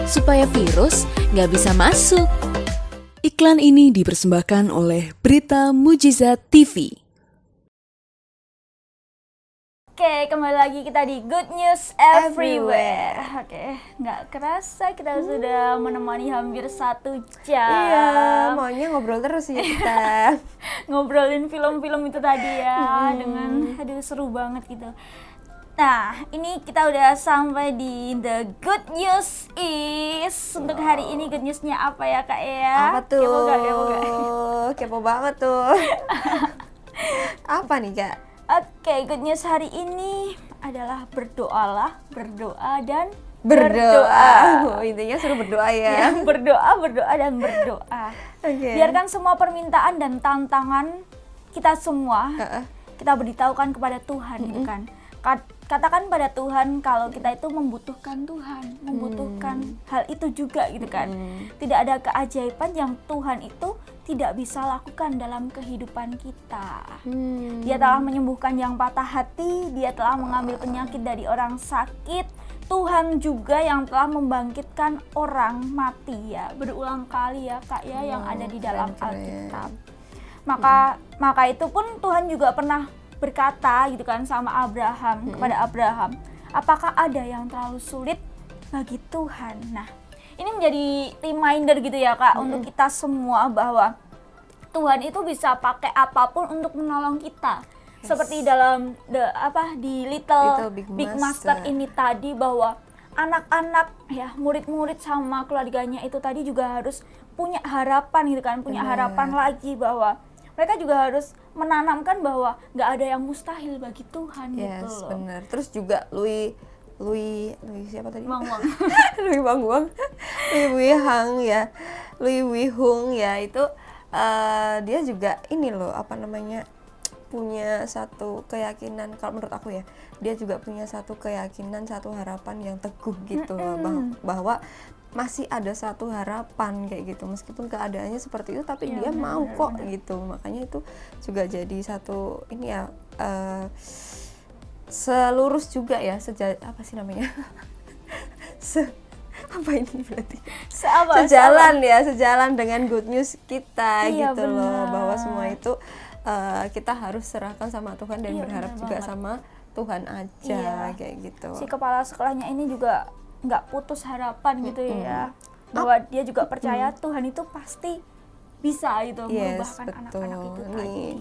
[SPEAKER 1] supaya virus nggak bisa masuk. Iklan ini dipersembahkan oleh Berita Mujizat TV.
[SPEAKER 4] Oke, kembali lagi kita di Good News Everywhere. Oke, nggak kerasa kita sudah menemani hampir 1 jam.
[SPEAKER 3] Iya, maunya ngobrol terus ya kita.
[SPEAKER 4] Ngobrolin film-film itu tadi ya, dengan seru banget gitu. Nah, ini kita udah sampai di the good news is. Untuk hari ini good newsnya apa ya Kak ya?
[SPEAKER 3] Apa tuh?
[SPEAKER 4] Kepo gak?
[SPEAKER 3] Kepo banget tuh. Apa nih Kak?
[SPEAKER 4] Oke, good news hari ini adalah berdoa dan
[SPEAKER 3] Berdoa. Intinya suruh berdoa ya.
[SPEAKER 4] Berdoa dan berdoa.
[SPEAKER 3] Oke.
[SPEAKER 4] Biarkan semua permintaan dan tantangan kita semua kita beritahukan kepada Tuhan gitu kan. Katakan pada Tuhan kalau kita itu membutuhkan Tuhan, membutuhkan hal itu juga gitu kan. Tidak ada keajaiban yang Tuhan itu tidak bisa lakukan dalam kehidupan kita. Dia telah menyembuhkan yang patah hati, dia telah mengambil penyakit dari orang sakit. Tuhan juga yang telah membangkitkan orang mati ya, berulang kali ya Kak ya, yang ada di dalam Alkitab. Maka itu pun Tuhan juga pernah berkata gitu kan sama Abraham, kepada Abraham, apakah ada yang terlalu sulit bagi Tuhan? Nah, ini menjadi reminder gitu ya Kak, untuk kita semua bahwa Tuhan itu bisa pakai apapun untuk menolong kita. Seperti dalam di Little Big Master ini tadi, bahwa anak-anak ya, murid-murid sama keluarganya itu tadi juga harus punya harapan gitu kan, punya harapan lagi bahwa mereka juga harus menanamkan bahwa nggak ada yang mustahil bagi Tuhan gitu loh.
[SPEAKER 3] Benar. Terus juga Lui Louis siapa tadi?
[SPEAKER 4] Wang Wang.
[SPEAKER 3] Louis Wang, Louis Wihang ya, Louis Wihung ya, itu dia juga ini loh, apa namanya, punya satu keyakinan, kalau menurut aku ya, dia juga punya satu keyakinan, satu harapan yang teguh gitu loh, bahwa masih ada satu harapan kayak gitu, meskipun keadaannya seperti itu, tapi dia mau kok gitu. Makanya itu juga jadi satu ini ya, selurus juga ya, apa sih namanya? Apa ini berarti? Sejalan dengan good news kita gitu loh, bahwa semua itu kita harus serahkan sama Tuhan dan berharap juga sama Tuhan aja kayak gitu.
[SPEAKER 4] Si kepala sekolahnya ini juga nggak putus harapan gitu ya, bahwa dia juga percaya Tuhan itu pasti bisa gitu merubahkan anak-anak itu tadi.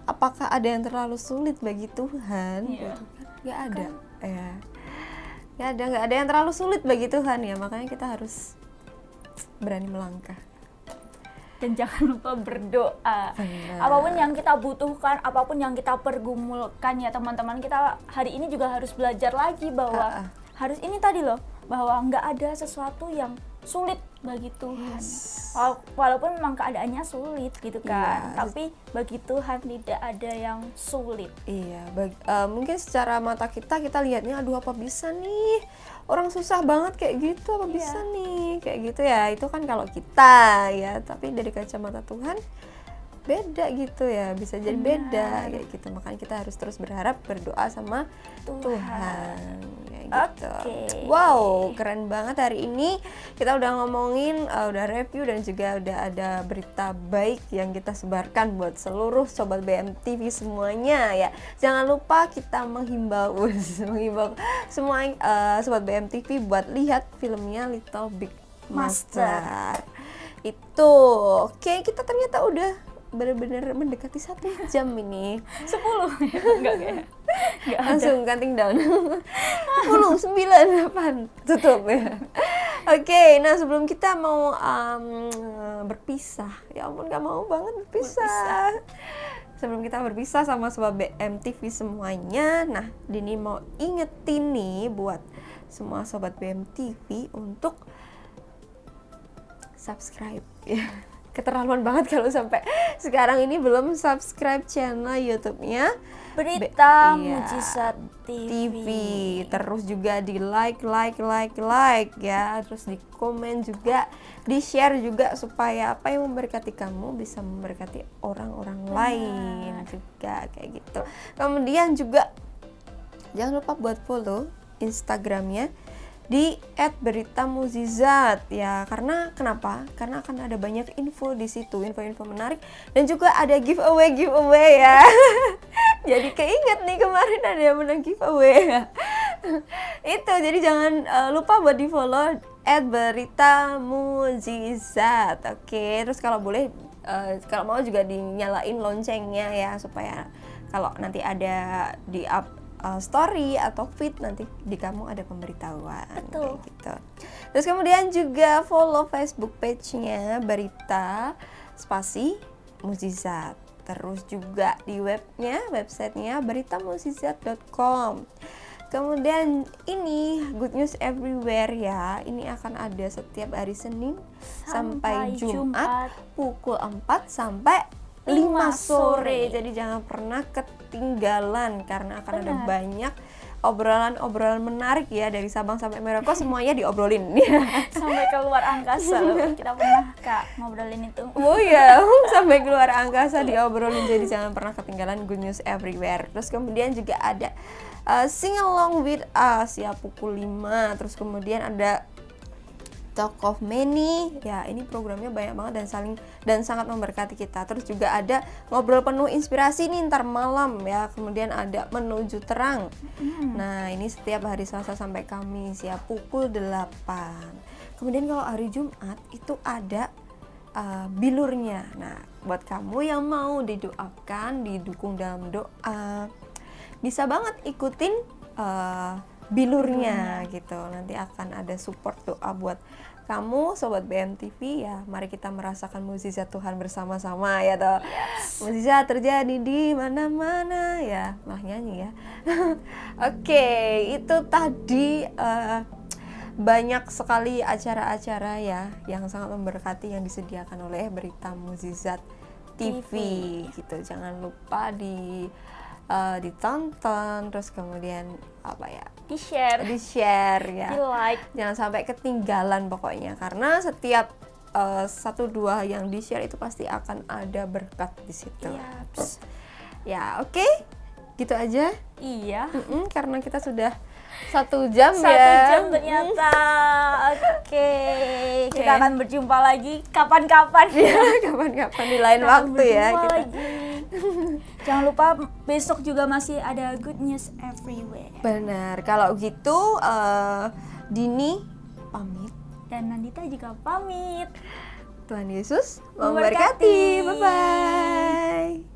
[SPEAKER 3] Apakah ada yang terlalu sulit bagi Tuhan? Nggak ada ya. Nggak ada yang terlalu sulit bagi Tuhan ya, makanya kita harus berani melangkah.
[SPEAKER 4] Dan jangan lupa berdoa. Apapun yang kita butuhkan, apapun yang kita pergumulkan ya teman-teman, kita hari ini juga harus belajar lagi bahwa harus ini tadi loh, bahwa nggak ada sesuatu yang sulit bagi Tuhan. Walaupun memang keadaannya sulit gitu kan, tapi bagi Tuhan tidak ada yang sulit.
[SPEAKER 3] Mungkin secara mata kita lihatnya, aduh apa bisa nih, orang susah banget kayak gitu, apa bisa nih kayak gitu ya, itu kan kalau kita ya, tapi dari kacamata Tuhan beda gitu ya, bisa jadi beda kayak gitu. Makanya kita harus terus berharap, berdoa sama Tuhan kayak gitu. Wow, keren banget hari ini kita udah ngomongin, udah review dan juga udah ada berita baik yang kita sebarkan buat seluruh sobat BMTV semuanya ya. Jangan lupa kita menghimbau semua sobat BMTV buat lihat filmnya Little Big Monster. Itu oke, kita ternyata udah benar-benar mendekati 1 jam ini.
[SPEAKER 4] 10 enggak
[SPEAKER 3] langsung counting down. 10, 9, 8 tutup ya. Oke, nah sebelum kita mau berpisah, ya ampun gak mau banget berpisah. Sebelum kita berpisah sama sobat BMTV semuanya, nah Dini mau ingetin nih buat semua sobat BMTV untuk subscribe ya. Keterlaluan banget kalau sampai sekarang ini belum subscribe channel YouTube-nya
[SPEAKER 4] Berita Mujizat TV.
[SPEAKER 3] Terus juga di like ya, terus di komen juga, di share juga, supaya apa yang memberkati kamu bisa memberkati orang-orang lain juga kayak gitu. Kemudian juga jangan lupa buat follow Instagramnya di @berita-mukjizat ya, karena kenapa? Karena akan ada banyak info di situ, info-info menarik, dan juga ada giveaway ya. Jadi keinget nih kemarin ada yang menang giveaway ya. Itu jadi jangan lupa buat di follow @berita-mukjizat. Oke, terus kalau boleh kalau mau juga dinyalain loncengnya ya, supaya kalau nanti ada di up story atau feed, nanti di kamu ada pemberitahuan.
[SPEAKER 4] Betul.
[SPEAKER 3] Kayak gitu. Terus kemudian juga follow Facebook page-nya Berita Spasi Mukjizat. Terus juga di websitenya beritamukjizat.com. Kemudian ini Good News Everywhere ya, ini akan ada setiap hari Senin sampai Jumat pukul 4 sampai 5 sore. Jadi jangan pernah ketinggalan, karena akan ada banyak obrolan-obrolan menarik ya, dari Sabang sampai Merauke semuanya diobrolin.
[SPEAKER 4] Sampai keluar angkasa loh. Kita pernah Kak ngobrolin itu.
[SPEAKER 3] Oh ya, sampai keluar angkasa diobrolin. Jadi jangan pernah ketinggalan Good News Everywhere. Terus kemudian juga ada Sing Along With Us ya pukul 5. Terus kemudian ada Talk of Many ya, ini programnya banyak banget dan sangat memberkati kita. Terus juga ada Ngobrol Penuh Inspirasi nih ntar malam ya. Kemudian ada Menuju Terang. Nah ini setiap hari Selasa sampai Kamis ya pukul 8. Kemudian kalau hari Jumat itu ada bilurnya. Nah buat kamu yang mau didoakan, didukung dalam doa, bisa banget ikutin bilurnya gitu. Nanti akan ada support doa buat kamu sobat BMTV ya, mari kita merasakan mukjizat Tuhan bersama-sama ya toh. Mukjizat terjadi di mana-mana ya, malah nyanyi ya. Oke, itu tadi banyak sekali acara-acara ya yang sangat memberkati yang disediakan oleh Berita Mukjizat TV gitu. Jangan lupa ditonton, terus kemudian apa ya,
[SPEAKER 4] Di share,
[SPEAKER 3] ya.
[SPEAKER 4] di like.
[SPEAKER 3] Jangan sampai ketinggalan pokoknya, karena setiap 1-2 yang di share itu pasti akan ada berkat di situ.
[SPEAKER 4] Yaps.
[SPEAKER 3] Ya oke, gitu aja.
[SPEAKER 4] Iya.
[SPEAKER 3] Karena kita sudah 1 jam
[SPEAKER 4] 1
[SPEAKER 3] ya.
[SPEAKER 4] jam ternyata. Oke, kita akan berjumpa lagi kapan-kapan.
[SPEAKER 3] Kapan-kapan di lain
[SPEAKER 4] Kita akan
[SPEAKER 3] waktu ya
[SPEAKER 4] berjumpa
[SPEAKER 3] kita.
[SPEAKER 4] lagi. Jangan lupa besok juga masih ada good news everywhere.
[SPEAKER 3] Benar. Kalau gitu Dini pamit.
[SPEAKER 4] Dan Nandita juga pamit.
[SPEAKER 3] Tuhan Yesus
[SPEAKER 4] Memberkati.
[SPEAKER 3] memberkati. Bye bye.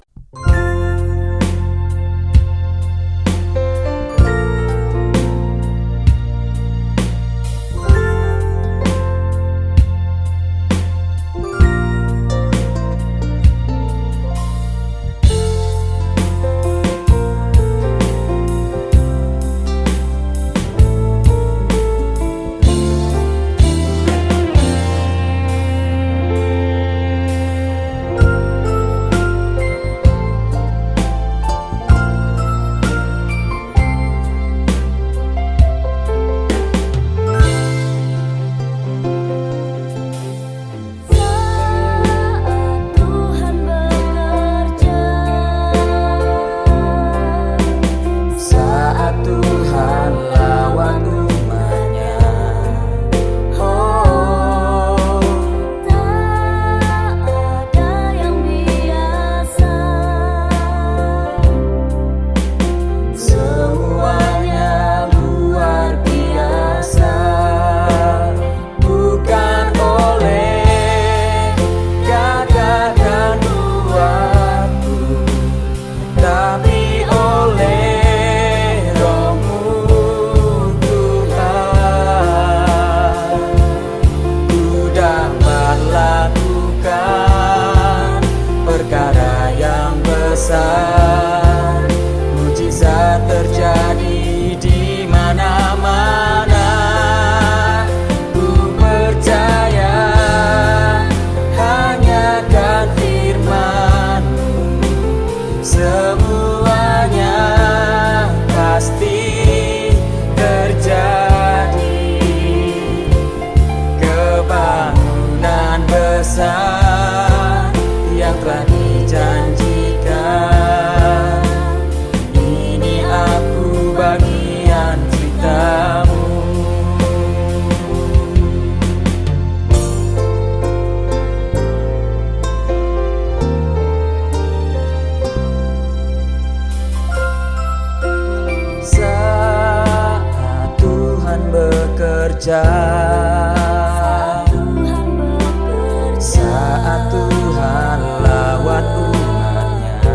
[SPEAKER 2] Saat Tuhan lawat umatnya,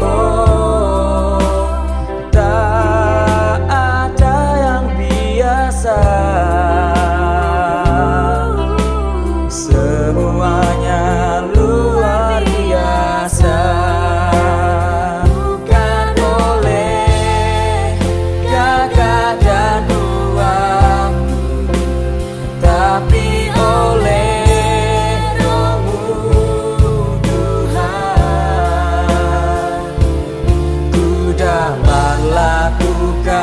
[SPEAKER 2] oh tak ada yang biasa, semuanya luar biasa. Bukan oleh gagah dan uangmu, tapi oleh Roh-Mu Tuhan. Ku dapat lakukan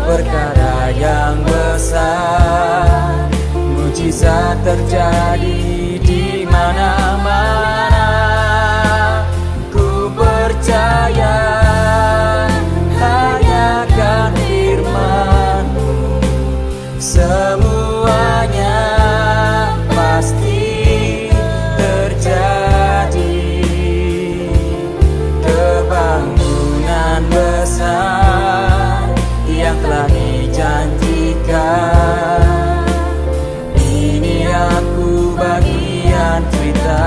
[SPEAKER 2] perkara yang besar, mujizat terjadi di mana-mana. Ku percaya hanya kan firman-Mu, semuanya pasti terjadi. Kebangunan besar yang telah dijanjikan, ini aku bagian cerita.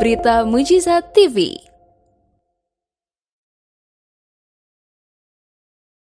[SPEAKER 1] Berita Mujizat TV.